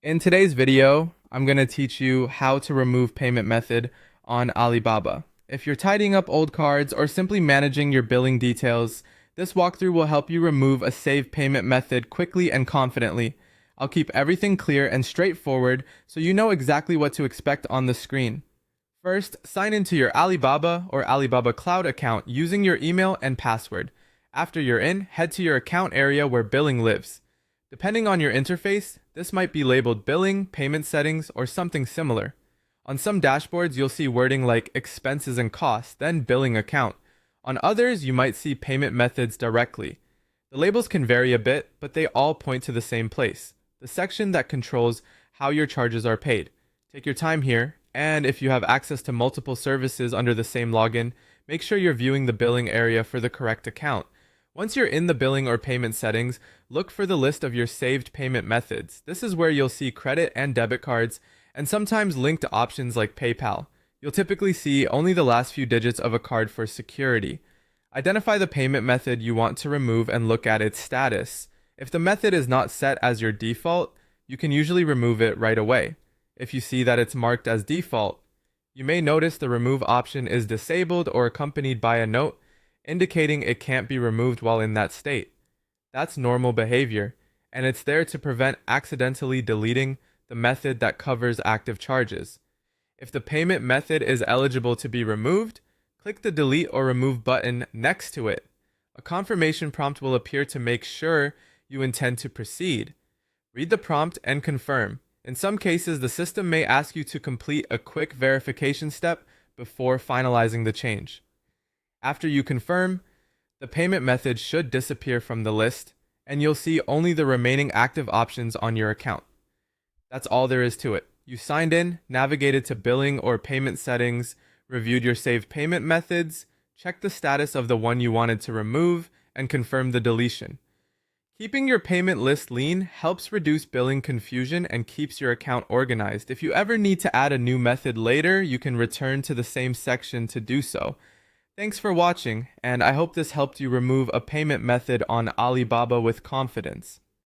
In today's video, I'm going to teach you how to remove payment method on Alibaba. If you're tidying up old cards or simply managing your billing details, this walkthrough will help you remove a saved payment method quickly and confidently. I'll keep everything clear and straightforward so you know exactly what to expect on the screen. First, sign into your Alibaba or Alibaba Cloud account using your email and password. After you're in, head to your account area where billing lives. Depending on your interface, this might be labeled billing, payment settings, or something similar. On some dashboards, you'll see wording like expenses and costs, then billing account. On others, you might see payment methods directly. The labels can vary a bit, but they all point to the same place, the section that controls how your charges are paid. Take your time here, and if you have access to multiple services under the same login, make sure you're viewing the billing area for the correct account. Once you're in the billing or payment settings, look for the list of your saved payment methods. This is where you'll see credit and debit cards, and sometimes linked options like PayPal. You'll typically see only the last few digits of a card for security. Identify the payment method you want to remove and look at its status. If the method is not set as your default, you can usually remove it right away. If you see that it's marked as default, you may notice the remove option is disabled or accompanied by a note indicating it can't be removed while in that state. That's normal behavior, and it's there to prevent accidentally deleting the method that covers active charges. If the payment method is eligible to be removed, click the delete or remove button next to it. A confirmation prompt will appear to make sure you intend to proceed. Read the prompt and confirm. In some cases, the system may ask you to complete a quick verification step before finalizing the change. After you confirm, the payment method should disappear from the list, and you'll see only the remaining active options on your account. That's all there is to it. You signed in, navigated to billing or payment settings, reviewed your saved payment methods, checked the status of the one you wanted to remove, and confirmed the deletion. Keeping your payment list lean helps reduce billing confusion and keeps your account organized. If you ever need to add a new method later, you can return to the same section to do so. Thanks for watching, and I hope this helped you remove a payment method on Alibaba with confidence.